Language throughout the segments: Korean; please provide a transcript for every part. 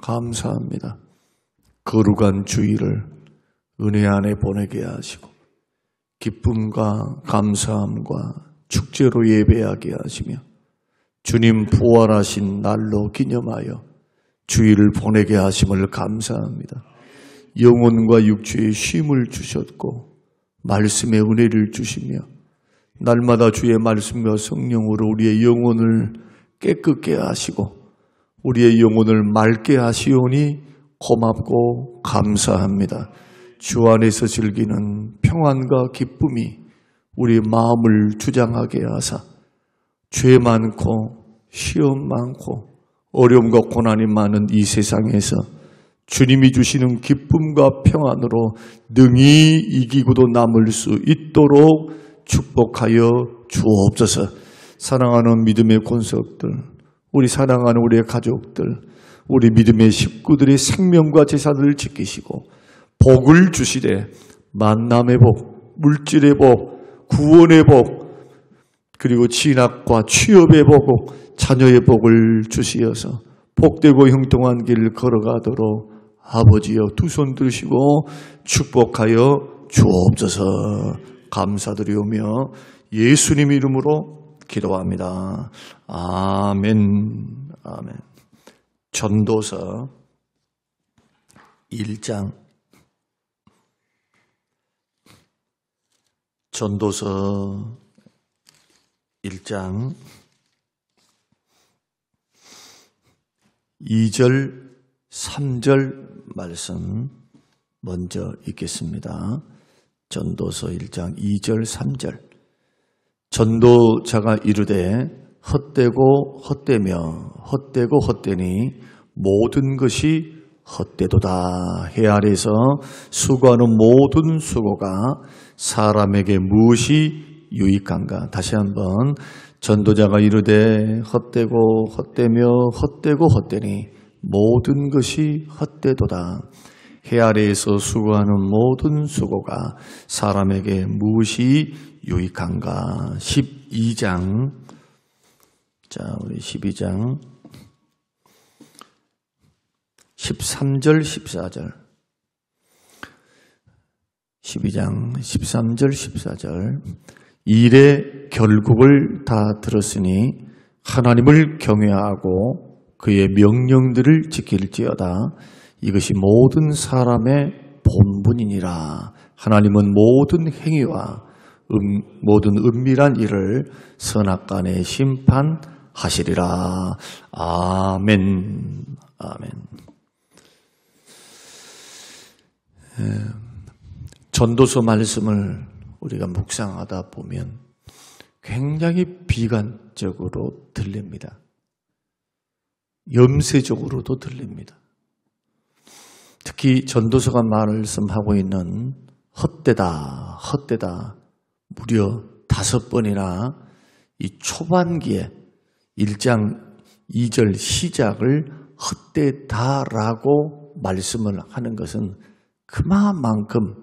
감사합니다. 거룩한 주일을 은혜 안에 보내게 하시고 기쁨과 감사함과 축제로 예배하게 하시며 주님 부활하신 날로 기념하여 주일을 보내게 하심을 감사합니다. 영혼과 육체에 쉼을 주셨고 말씀의 은혜를 주시며 날마다 주의 말씀과 성령으로 우리의 영혼을 깨끗게 하시고 우리의 영혼을 맑게 하시오니 고맙고 감사합니다. 주 안에서 즐기는 평안과 기쁨이 우리의 마음을 주장하게 하사 죄 많고 시험 많고 어려움과 고난이 많은 이 세상에서 주님이 주시는 기쁨과 평안으로 능히 이기고도 남을 수 있도록 축복하여 주옵소서. 사랑하는 믿음의 권속들, 우리 사랑하는 우리의 가족들, 우리 믿음의 식구들의 생명과 재산을 지키시고 복을 주시되 만남의 복, 물질의 복, 구원의 복, 그리고 진학과 취업의 복, 자녀의 복을 주시어서 복되고 형통한 길을 걸어가도록 아버지여 두 손 들으시고 축복하여 주옵소서. 감사드리오며 예수님 이름으로 기도합니다. 아멘. 아멘. 전도서 1장. 전도서 1장 2절 3절 말씀 먼저 읽겠습니다. 전도서 1장 2절 3절. 전도자가 이르되 헛되고 헛되며 헛되고 헛되니 모든 것이 헛되도다. 해 아래서 수고하는 모든 수고가 사람에게 무엇이 유익한가. 다시 한번. 전도자가 이르되 헛되고 헛되며 헛되고 헛되니 모든 것이 헛되도다. 해 아래에서 수고하는 모든 수고가 사람에게 무엇이 유익한가. 12장. 자, 우리 12장 13절 14절. 12장 13절 14절. 일의 결국을 다 들었으니 하나님을 경외하고 그의 명령들을 지킬지어다. 이것이 모든 사람의 본분이니라. 하나님은 모든 행위와 모든 은밀한 일을 선악간에 심판하시리라. 아멘. 아멘. 전도서 말씀을 우리가 묵상하다 보면 굉장히 비관적으로 들립니다. 염세적으로도 들립니다. 특히 전도서가 말씀하고 있는 헛되다, 헛되다 무려 5번이나 이 초반기에 1장 2절 시작을 헛되다라고 말씀을 하는 것은 그만큼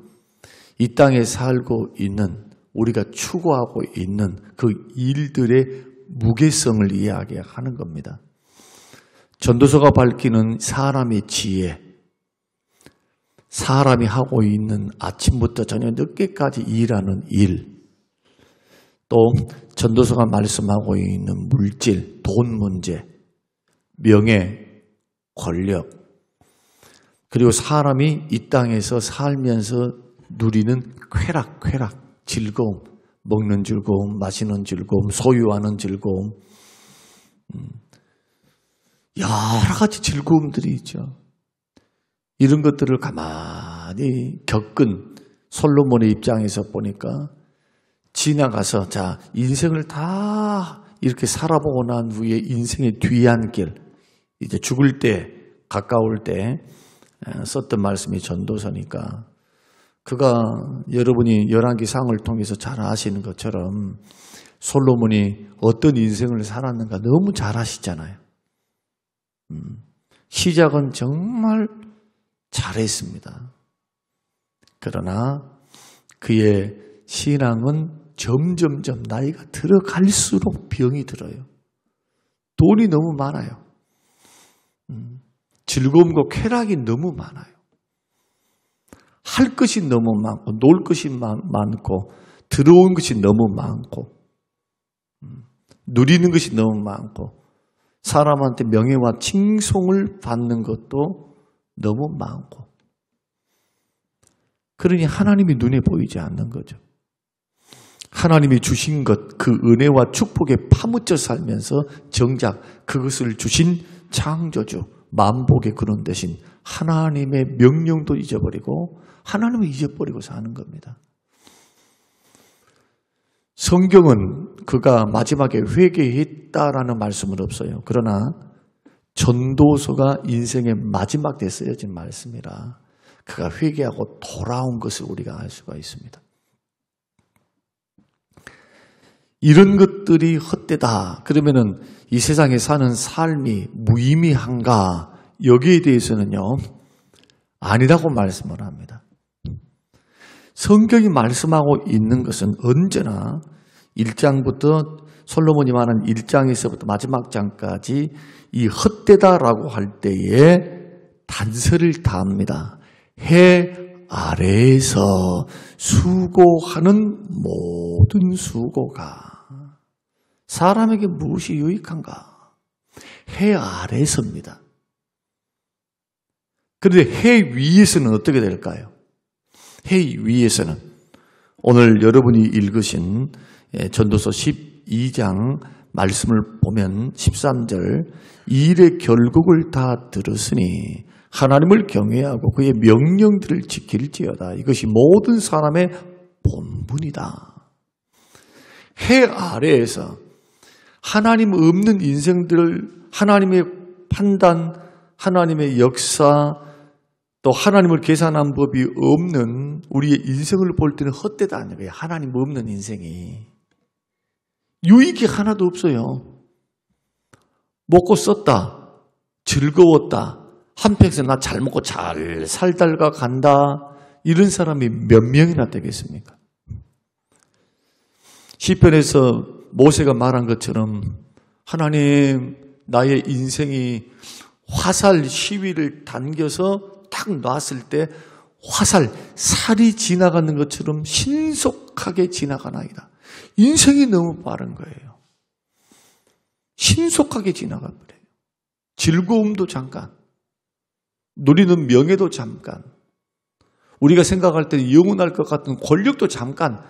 이 땅에 살고 있는 우리가 추구하고 있는 그 일들의 무게성을 이야기하는 겁니다. 전도서가 밝히는 사람의 지혜, 사람이 하고 있는 아침부터 저녁 늦게까지 일하는 일, 또 전도서가 말씀하고 있는 물질, 돈 문제, 명예, 권력, 그리고 사람이 이 땅에서 살면서 누리는 쾌락, 즐거움, 먹는 즐거움, 마시는 즐거움, 소유하는 즐거움, 여러 가지 즐거움들이 있죠. 이런 것들을 가만히 겪은 솔로몬의 입장에서 보니까 지나가서 자 인생을 다 이렇게 살아보고 난 후에 인생의 뒤안길, 이제 죽을 때 가까울 때 썼던 말씀이 전도서니까 그가 여러분이 열왕기상을 통해서 잘 아시는 것처럼 솔로몬이 어떤 인생을 살았는가 너무 잘 아시잖아요. 시작은 정말 잘했습니다. 그러나 그의 신앙은 점점점 나이가 들어갈수록 병이 들어요. 돈이 너무 많아요. 즐거움과 쾌락이 너무 많아요. 할 것이 너무 많고 놀 것이 많고 들어온 것이 너무 많고 누리는 것이 너무 많고 사람한테 명예와 칭송을 받는 것도 너무 많고 그러니 하나님이 눈에 보이지 않는 거죠. 하나님이 주신 것, 그 은혜와 축복에 파묻혀 살면서 정작 그것을 주신 창조주, 만복의 근원 대신 하나님의 명령도 잊어버리고 하나님을 잊어버리고 사는 겁니다. 성경은 그가 마지막에 회개했다라는 말씀은 없어요. 그러나 전도서가 인생의 마지막 때 쓰여진 말씀이라 그가 회개하고 돌아온 것을 우리가 알 수가 있습니다. 이런 것들이 헛되다. 그러면은 이 세상에 사는 삶이 무의미한가? 여기에 대해서는요, 아니라고 말씀을 합니다. 성경이 말씀하고 있는 것은 언제나 1장부터 솔로몬이 말한 1장에서부터 마지막 장까지 이 헛되다라고 할 때에 단서를 다합니다. 해 아래에서 수고하는 모든 수고가 사람에게 무엇이 유익한가? 해 아래에서입니다. 그런데 해 위에서는 어떻게 될까요? 해 위에서는 오늘 여러분이 읽으신 전도서 12장 말씀을 보면 13절 이 일의 결국을 다 들었으니 하나님을 경외하고 그의 명령들을 지킬지어다. 이것이 모든 사람의 본분이다. 해 아래에서 하나님 없는 인생들을 하나님의 판단, 하나님의 역사, 또 하나님을 계산한 법이 없는 우리의 인생을 볼 때는 헛되다 아닌 거예요. 하나님 없는 인생이. 유익이 하나도 없어요. 먹고 썼다. 즐거웠다. 한평생 나 잘 먹고 잘 살다가 간다. 이런 사람이 몇 명이나 되겠습니까? 시편에서 모세가 말한 것처럼 하나님 나의 인생이 화살 시위를 당겨서 딱 놨을 때 살이 지나가는 것처럼 신속하게 지나가나이다. 인생이 너무 빠른 거예요. 신속하게 지나가 버려요. 즐거움도 잠깐, 누리는 명예도 잠깐, 우리가 생각할 때는 영원할 것 같은 권력도 잠깐,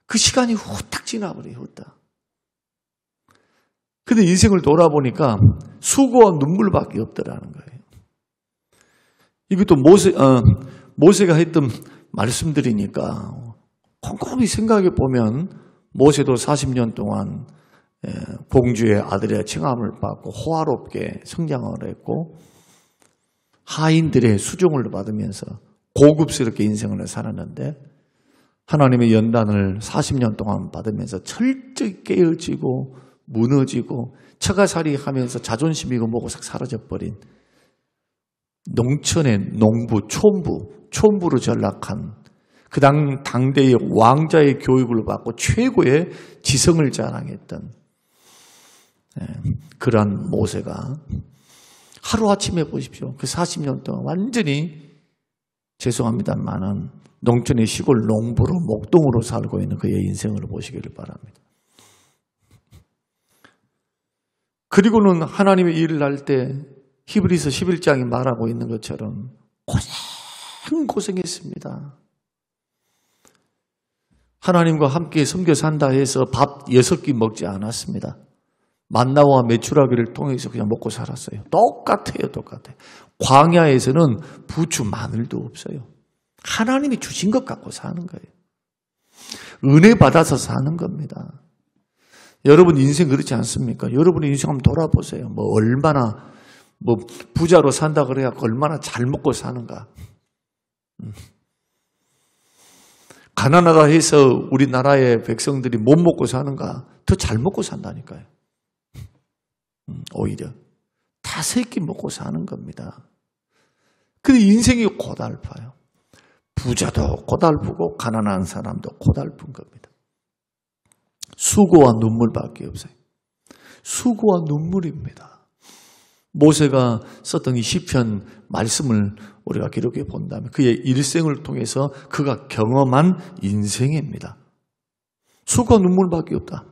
그 시간이 후딱 지나버려요. 후딱. 근데 인생을 돌아보니까 수고와 눈물밖에 없더라는 거예요. 이것도 모세가 했던 말씀들이니까 곰곰이 생각해 보면 모세도 40년 동안 공주의 아들의 칭함을 받고 호화롭게 성장을 했고 하인들의 수종을 받으면서 고급스럽게 인생을 살았는데 하나님의 연단을 40년 동안 받으면서 철저히 깨어지고 무너지고 처가살이 하면서 자존심이고 뭐고 싹 사라져버린 농촌의 농부, 촌부로 전락한 그 당대의 왕자의 교육을 받고 최고의 지성을 자랑했던 그러한 모세가 하루아침에 보십시오. 그 40년 동안 완전히 죄송합니다만은 농촌의 시골 농부로 목동으로 살고 있는 그의 인생을 보시기를 바랍니다. 그리고는 하나님의 일을 할 때 히브리서 11장이 말하고 있는 것처럼 고생했습니다. 하나님과 함께 섬겨 산다 해서 밥 6끼 먹지 않았습니다. 만나와 메추라기를 통해서 그냥 먹고 살았어요. 똑같아요. 광야에서는 부추 마늘도 없어요. 하나님이 주신 것 갖고 사는 거예요. 은혜 받아서 사는 겁니다. 여러분 인생 그렇지 않습니까? 여러분의 인생 한번 돌아보세요. 얼마나 부자로 산다 그래야 얼마나 잘 먹고 사는가. 가난하다 해서 우리나라의 백성들이 못 먹고 사는가? 더 잘 먹고 산다니까요. 오히려 다새끼 먹고 사는 겁니다. 근데 인생이 고달파요. 부자도 고달프고 가난한 사람도 고달픈 겁니다. 수고와 눈물밖에 없어요. 수고와 눈물입니다. 모세가 썼던 이 시편 말씀을 우리가 기록해 본다면 그의 일생을 통해서 그가 경험한 인생입니다. 수고와 눈물밖에 없다.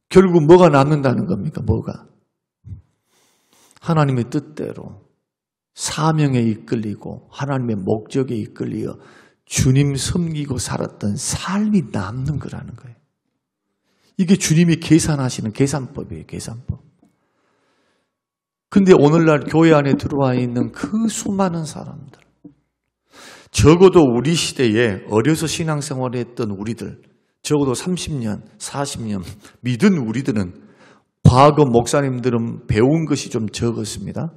결국 뭐가 남는다는 겁니까? 뭐가? 하나님의 뜻대로 사명에 이끌리고 하나님의 목적에 이끌리어 주님 섬기고 살았던 삶이 남는 거라는 거예요. 이게 주님이 계산하시는 계산법이에요. 계산법. 근데 오늘날 교회 안에 들어와 있는 그 수많은 사람들, 적어도 우리 시대에 어려서 신앙생활을 했던 우리들, 적어도 30년, 40년 믿은 우리들은 과거 목사님들은 배운 것이 좀 적었습니다.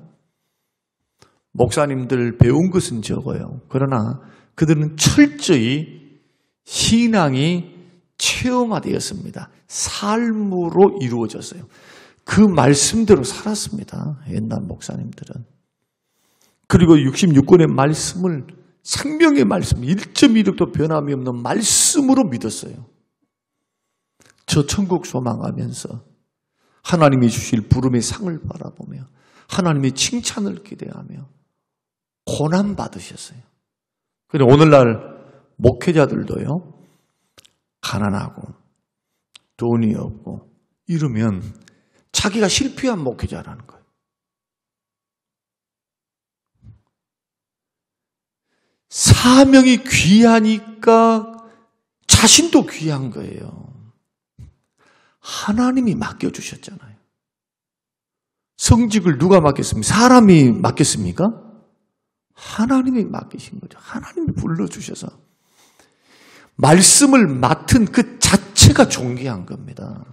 목사님들 배운 것은 적어요. 그러나 그들은 철저히 신앙이 체험화되었습니다. 삶으로 이루어졌어요. 그 말씀대로 살았습니다. 옛날 목사님들은. 그리고 66권의 말씀을 생명의 말씀 1.16도 변함이 없는 말씀으로 믿었어요. 저 천국 소망하면서 하나님이 주실 부름의 상을 바라보며 하나님의 칭찬을 기대하며 고난 받으셨어요. 그런데 오늘날 목회자들도요, 가난하고 돈이 없고 이러면 자기가 실패한 목회자라는 거예요. 사명이 귀하니까 자신도 귀한 거예요. 하나님이 맡겨주셨잖아요. 성직을 누가 맡겼습니까? 사람이 맡겼습니까? 하나님이 맡기신 거죠. 하나님이 불러주셔서 말씀을 맡은 그 자체가 존귀한 겁니다.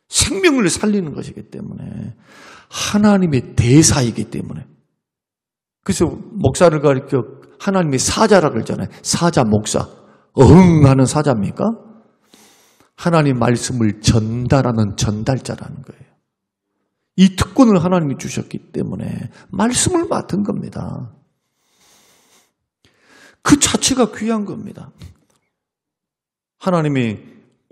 생명을 살리는 것이기 때문에 하나님의 대사이기 때문에. 그래서 목사를 가리켜 하나님의 사자라고 그러잖아요. 사자, 목사. 어흥하는 사자입니까? 하나님 말씀을 전달하는 전달자라는 거예요. 이 특권을 하나님이 주셨기 때문에 말씀을 맡은 겁니다. 그 자체가 귀한 겁니다. 하나님이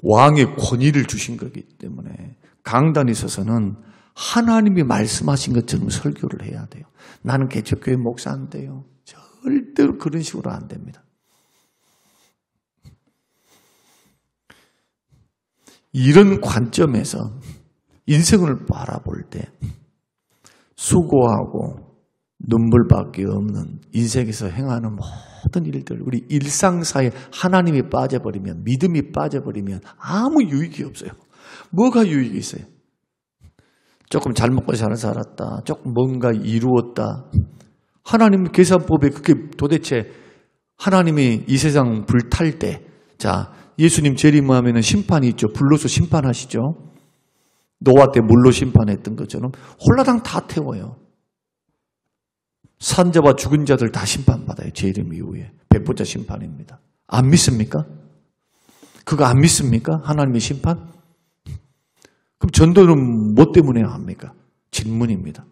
왕의 권위를 주신 거기 때문에 강단에 있어서는 하나님이 말씀하신 것처럼 설교를 해야 돼요. 나는 개척교회 목사인데요. 절대로 그런 식으로 안 됩니다. 이런 관점에서 인생을 바라볼 때 수고하고 눈물밖에 없는 인생에서 행하는 모든 일들, 우리 일상사에 하나님이 빠져버리면, 믿음이 빠져버리면 아무 유익이 없어요. 뭐가 유익이 있어요? 조금 잘 먹고 잘 살았다, 조금 뭔가 이루었다. 하나님 계산법에 그게 도대체 하나님이 이 세상 불탈 때, 자, 예수님 재림하면 심판이 있죠. 불로서 심판하시죠. 노아 때 물로 심판했던 것처럼 홀라당 다 태워요. 산자와 죽은 자들 다 심판받아요. 재림 이후에. 백보자 심판입니다. 안 믿습니까? 그거 안 믿습니까? 하나님의 심판? 그럼 전도는 뭐 때문에 합니까? 질문입니다.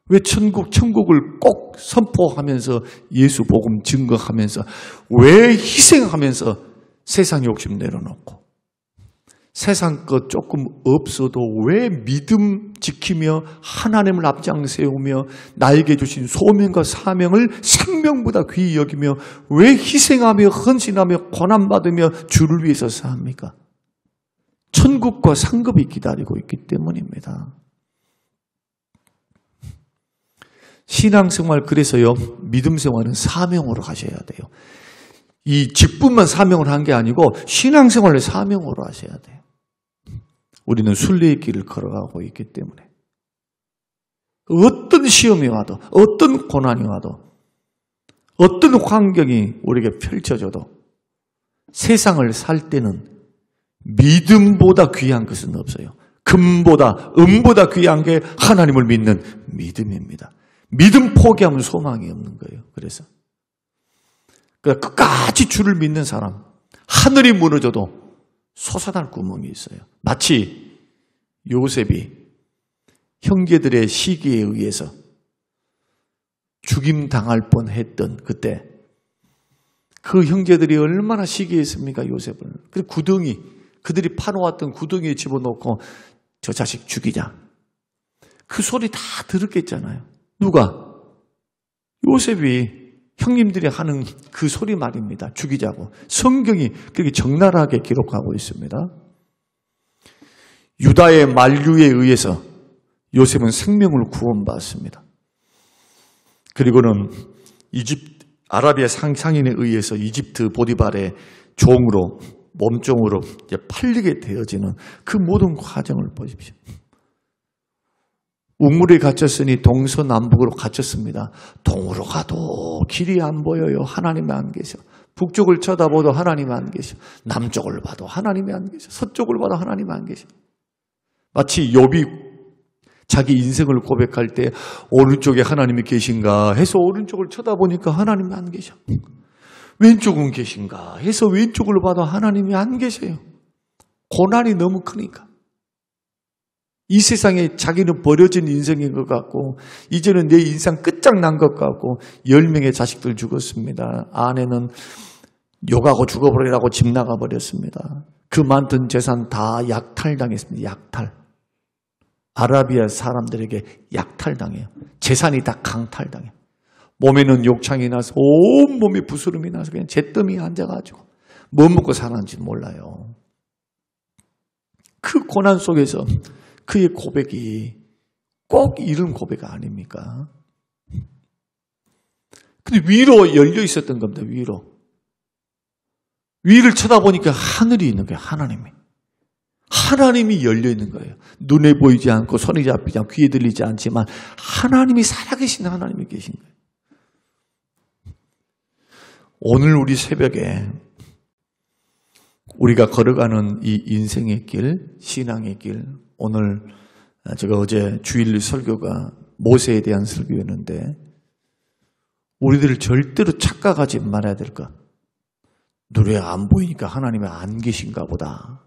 왜 천국을 꼭 선포하면서 예수 복음 증거하면서 왜 희생하면서 세상 욕심 내려놓고 세상 것 조금 없어도 왜 믿음 지키며 하나님을 앞장 세우며 나에게 주신 소명과 사명을 생명보다 귀히 여기며 왜 희생하며 헌신하며 고난받으며 주를 위해서 삽니까? 천국과 상급이 기다리고 있기 때문입니다. 신앙생활 그래서요, 믿음생활은 사명으로 하셔야 돼요. 이 직분만 사명을 한 게 아니고 신앙생활을 사명으로 하셔야 돼요. 우리는 순례의 길을 걸어가고 있기 때문에 어떤 시험이 와도 어떤 고난이 와도 어떤 환경이 우리에게 펼쳐져도 세상을 살 때는 믿음보다 귀한 것은 없어요. 금보다 은보다 귀한 게 하나님을 믿는 믿음입니다. 믿음 포기하면 소망이 없는 거예요. 그래서 끝까지 주를 믿는 사람, 하늘이 무너져도 솟아날 구멍이 있어요. 마치 요셉이 형제들의 시기에 의해서 죽임당할 뻔했던 그때 그 형제들이 얼마나 시기했습니까? 요셉을. 그 구덩이, 그들이 파놓았던 구덩이에 집어넣고 저 자식 죽이자. 그 소리 다 들었겠잖아요. 누가? 요셉이 형님들이 하는 그 소리 말입니다. 죽이자고. 성경이 그렇게 적나라하게 기록하고 있습니다. 유다의 만류에 의해서 요셉은 생명을 구원받습니다. 그리고는 아라비아 상인에 의해서 이집트 보디발의 종으로, 몸종으로 팔리게 되어지는 그 모든 과정을 보십시오. 우물에 갇혔으니 동서남북으로 갇혔습니다. 동으로 가도 길이 안 보여요. 하나님이 안 계셔. 북쪽을 쳐다봐도 하나님이 안 계셔. 남쪽을 봐도 하나님이 안 계셔. 서쪽을 봐도 하나님이 안 계셔. 마치 욥이 자기 인생을 고백할 때 오른쪽에 하나님이 계신가 해서 오른쪽을 쳐다보니까 하나님이 안 계셔. 왼쪽은 계신가 해서 왼쪽을 봐도 하나님이 안 계셔요. 고난이 너무 크니까. 이 세상에 자기는 버려진 인생인 것 같고 이제는 내 인생 끝장난 것 같고 10명의 자식들 죽었습니다. 아내는 욕하고 죽어버리라고 집 나가버렸습니다. 그 많던 재산 다 약탈당했습니다. 약탈. 아라비아 사람들에게 약탈당해요. 재산이 다 강탈당해요. 몸에는 욕창이 나서 온몸에 부스름이 나서 그냥 잿더미에 앉아가지고 뭐 먹고 사는지 몰라요. 그 고난 속에서 그의 고백이 꼭 이런 고백 아닙니까? 근데 위로 열려 있었던 겁니다. 위로. 위를 쳐다보니까 하늘이 있는 거예요. 하나님이 열려 있는 거예요. 눈에 보이지 않고 손에 잡히지 않고 귀에 들리지 않지만 하나님이 살아계신 하나님이 계신 거예요. 오늘 우리 새벽에 우리가 걸어가는 이 인생의 길, 신앙의 길, 오늘 제가 어제 주일 설교가 모세에 대한 설교였는데 우리들 절대로 착각하지 말아야 될 것. 눈에 안 보이니까 하나님이 안 계신가 보다.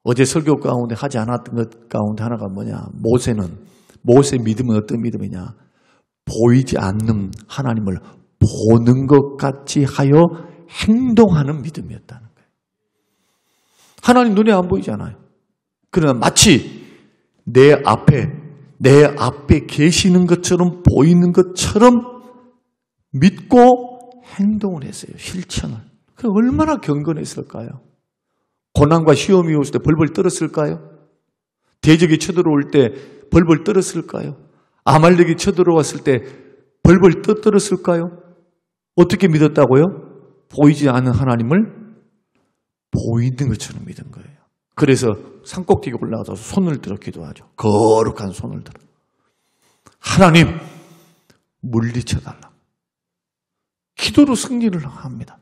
어제 설교 가운데 하지 않았던 것 가운데 하나가 뭐냐. 모세 믿음은 어떤 믿음이냐. 보이지 않는 하나님을 보는 것 같이 하여 행동하는 믿음이었다는 거예요. 하나님 눈에 안 보이잖아요. 그러나 마치 내 앞에 계시는 것처럼 보이는 것처럼 믿고 행동을 했어요. 실천을. 그 얼마나 경건했을까요? 고난과 시험이 올 때 벌벌 떨었을까요? 대적이 쳐들어올 때 벌벌 떨었을까요? 아말렉이 쳐들어왔을 때 벌벌 떨었을까요? 어떻게 믿었다고요? 보이지 않는 하나님을 보이는 것처럼 믿은 거예요. 그래서 산꼭대기에 올라가서 손을 들어 기도하죠. 거룩한 손을 들어. 하나님, 물리쳐달라. 기도로 승리를 합니다.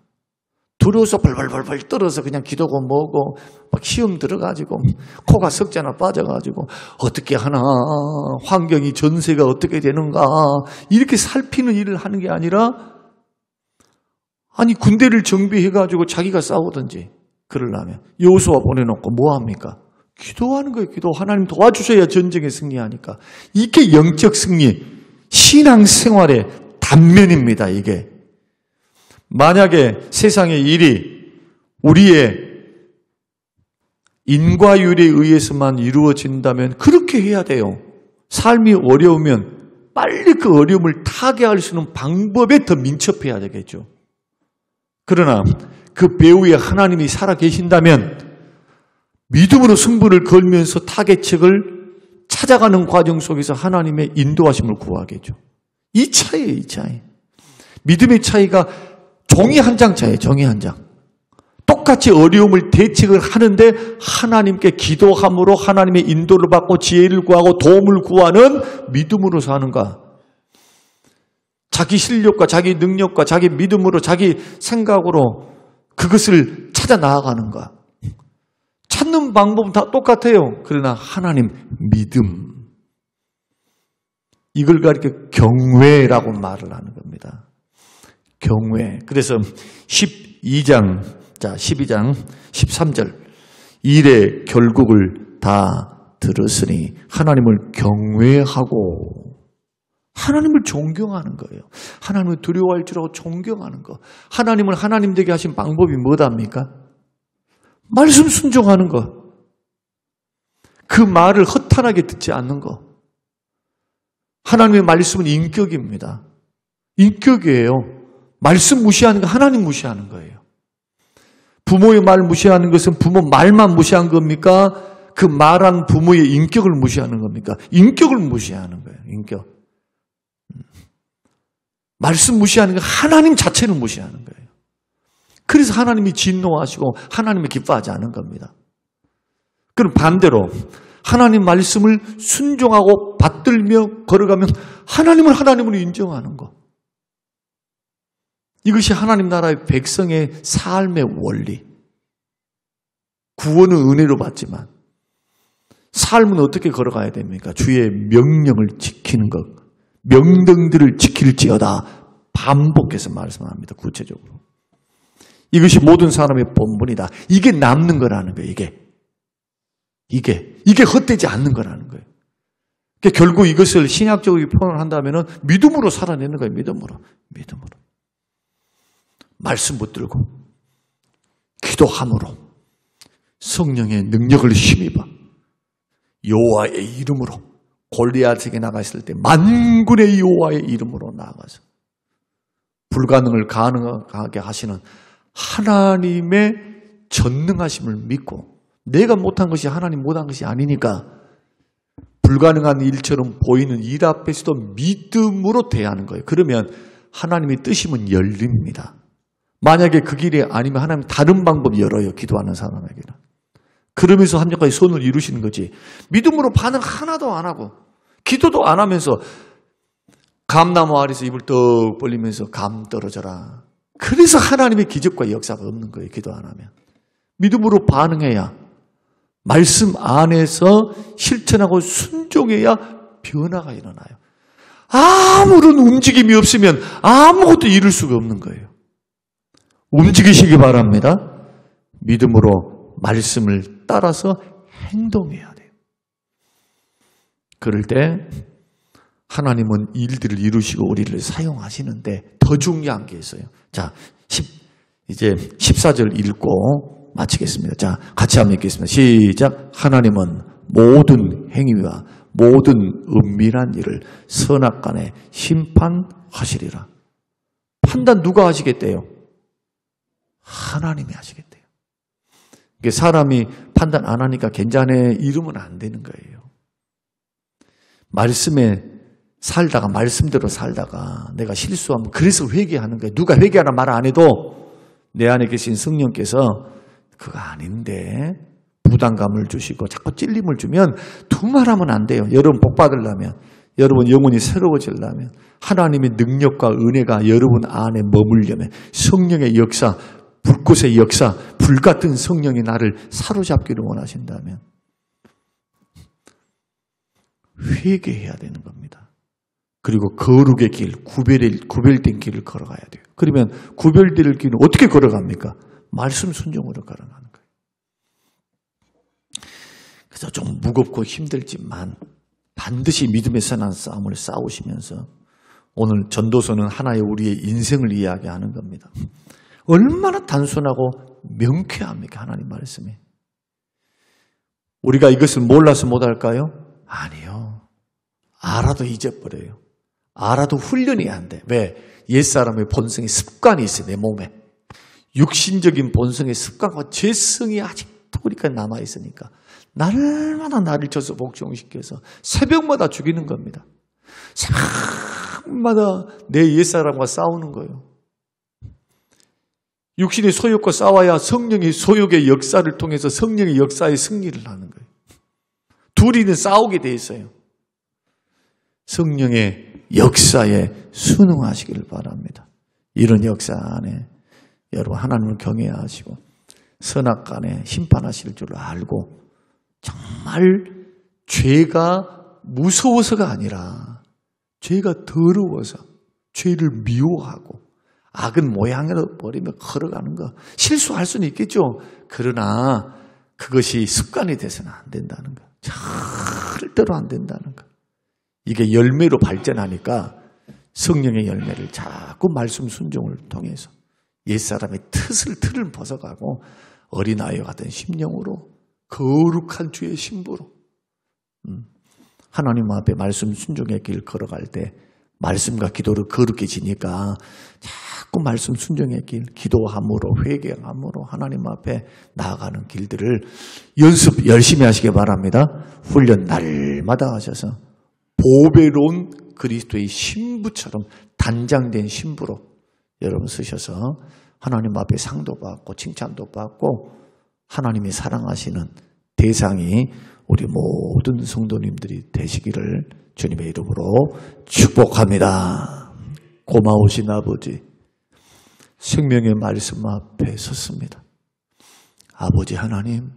두려워서 벌벌벌벌 떨어서 그냥 기도고 뭐고 막 시험 들어가지고 코가 석자나 빠져가지고 어떻게 하나, 환경이 전세가 어떻게 되는가 이렇게 살피는 일을 하는 게 아니라 아니 군대를 정비해가지고 자기가 싸우든지 그러려면 여호수아 보내놓고 뭐합니까? 기도하는 거예요. 기도. 하나님 도와주셔야 전쟁에 승리하니까. 이게 영적 승리, 신앙생활의 단면입니다. 이게. 만약에 세상의 일이 우리의 인과율에 의해서만 이루어진다면 그렇게 해야 돼요. 삶이 어려우면 빨리 그 어려움을 타개할 수 있는 방법에 더 민첩해야 되겠죠. 그러나 그 배후에 하나님이 살아계신다면 믿음으로 승부를 걸면서 타겟책을 찾아가는 과정 속에서 하나님의 인도하심을 구하겠죠. 이 차이예요. 이 차이. 믿음의 차이가 종이 한 장 차이에요. 종이 한 장. 똑같이 어려움을 대책을 하는데 하나님께 기도함으로 하나님의 인도를 받고 지혜를 구하고 도움을 구하는 믿음으로 사는가. 자기 실력과 자기 능력과 자기 믿음으로 자기 생각으로 그것을 찾아 나아가는가. 찾는 방법은 다 똑같아요. 그러나 하나님 믿음. 이걸 가리켜 경외라고 말을 하는 겁니다. 경외. 그래서 12장 13절 일의 결국을 다 들었으니 하나님을 경외하고 하나님을 존경하는 거예요. 하나님을 두려워할 줄 알고 존경하는 거. 하나님을 하나님 되게 하신 방법이 뭐답니까? 말씀 순종하는 거. 그 말을 허탄하게 듣지 않는 거. 하나님의 말씀은 인격입니다. 인격이에요. 말씀 무시하는 거 하나님 무시하는 거예요. 부모의 말 무시하는 것은 부모 말만 무시한 겁니까? 그 말한 부모의 인격을 무시하는 겁니까? 인격을 무시하는 거예요. 인격. 말씀 무시하는 거 하나님 자체를 무시하는 거예요. 그래서 하나님이 진노하시고 하나님이 기뻐하지 않은 겁니다. 그럼 반대로 하나님 말씀을 순종하고 받들며 걸어가면 하나님을 하나님으로 인정하는 것. 이것이 하나님 나라의 백성의 삶의 원리. 구원은 은혜로 받지만 삶은 어떻게 걸어가야 됩니까? 주의 명령을 지키는 것. 명령들을 지킬지어다. 반복해서 말씀합니다. 구체적으로. 이것이 모든 사람의 본분이다. 이게 남는 거라는 거예요. 이게 헛되지 않는 거라는 거예요. 그러니까 결국 이것을 신약적으로 표현을 한다면 믿음으로 살아내는 거예요. 믿음으로. 말씀 붙들고 기도함으로 성령의 능력을 힘입어 여호와의 이름으로 골리앗에게 나갔을 때 만군의 여호와의 이름으로 나아가서 불가능을 가능하게 하시는 하나님의 전능하심을 믿고 내가 못한 것이 하나님 못한 것이 아니니까 불가능한 일처럼 보이는 일 앞에서도 믿음으로 대하는 거예요. 그러면 하나님의 뜻이면 열립니다. 만약에 그 길이 아니면 하나님 다른 방법 열어요. 기도하는 사람에게는. 그러면서 한정까지 손을 이루시는 거지. 믿음으로 반응 하나도 안 하고 기도도 안 하면서 감나무 아래서 입을 떡 벌리면서 감 떨어져라. 그래서 하나님의 기적과 역사가 없는 거예요. 기도 안 하면. 믿음으로 반응해야 말씀 안에서 실천하고 순종해야 변화가 일어나요. 아무런 움직임이 없으면 아무것도 이룰 수가 없는 거예요. 움직이시기 바랍니다. 믿음으로 말씀을 따라서 행동해야 돼요. 그럴 때 하나님은 일들을 이루시고 우리를 사용하시는데 더 중요한 게 있어요. 자, 이제 14절 읽고 마치겠습니다. 자, 같이 한번 읽겠습니다. 시작. 하나님은 모든 행위와 모든 은밀한 일을 선악간에 심판하시리라. 판단 누가 하시겠대요? 하나님이 하시겠대요. 사람이 판단 안 하니까 괜찮네 이러면 안 되는 거예요. 말씀에 살다가 말씀대로 살다가 내가 실수하면 그래서 회개하는 거예요. 누가 회개하라 말 안 해도 내 안에 계신 성령께서 그거 아닌데 부담감을 주시고 자꾸 찔림을 주면 두말하면 안 돼요. 여러분 복 받으려면 여러분 영혼이 새로워지려면 하나님의 능력과 은혜가 여러분 안에 머물려면 성령의 역사 불꽃의 역사, 불같은 성령이 나를 사로잡기를 원하신다면 회개해야 되는 겁니다. 그리고 거룩의 길, 구별된 길을 걸어가야 돼요. 그러면 구별될 길은 어떻게 걸어갑니까? 말씀 순종으로 걸어가는 거예요. 그래서 좀 무겁고 힘들지만 반드시 믿음의 선한 싸움을 싸우시면서 오늘 전도서는 하나의 우리의 인생을 이야기하는 겁니다. 얼마나 단순하고 명쾌합니까? 하나님 말씀이. 우리가 이것을 몰라서 못할까요? 아니요. 알아도 잊어버려요. 알아도 훈련이 안 돼. 왜? 옛사람의 본성의 습관이 있어요. 내 몸에. 육신적인 본성의 습관과 죄성이 아직도 우리가 남아있으니까 날마다 나를 쳐서 복종시켜서 새벽마다 죽이는 겁니다. 새벽마다 내 옛사람과 싸우는 거예요. 육신의 소욕과 싸워야 성령의 소욕의 역사를 통해서 성령의 역사의 승리를 하는 거예요. 둘이는 싸우게 돼 있어요. 성령의 역사에 순응하시길 바랍니다. 이런 역사 안에 여러분 하나님을 경외해야 하시고 선악간에 심판하실 줄 알고 정말 죄가 무서워서가 아니라 죄가 더러워서 죄를 미워하고 악은 모양으로 버리며 걸어가는 거. 실수할 수는 있겠죠. 그러나 그것이 습관이 돼서는 안 된다는 거. 절대로 안 된다는 거. 이게 열매로 발전하니까 성령의 열매를 자꾸 말씀 순종을 통해서 옛사람의 틀을 벗어가고 어린아이와 같은 심령으로 거룩한 주의 신부로 하나님 앞에 말씀 순종의 길 걸어갈 때 말씀과 기도를 거룩해 지니까 자꾸 말씀 순종의 길, 기도함으로 회개함으로 하나님 앞에 나아가는 길들을 연습 열심히 하시기 바랍니다. 훈련 날마다 하셔서 보배로운 그리스도의 신부처럼 단장된 신부로 여러분 쓰셔서 하나님 앞에 상도 받고 칭찬도 받고 하나님이 사랑하시는 대상이 우리 모든 성도님들이 되시기를 주님의 이름으로 축복합니다. 고마우신 아버지, 생명의 말씀 앞에 섰습니다. 아버지 하나님,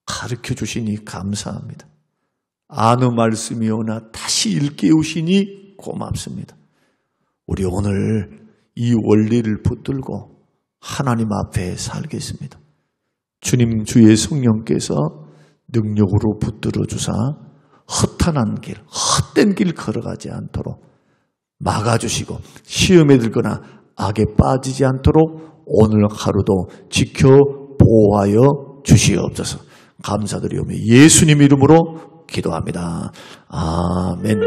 가르쳐 주시니 감사합니다. 아는 말씀이오나 다시 일깨우시니 고맙습니다. 우리 오늘 이 원리를 붙들고 하나님 앞에 살겠습니다. 주님 주의 성령께서 능력으로 붙들어 주사 허탄한 길, 헛된 길 걸어가지 않도록 막아주시고 시험에 들거나 악에 빠지지 않도록 오늘 하루도 지켜 보호하여 주시옵소서. 감사드리오며 예수님 이름으로 기도합니다. 아멘.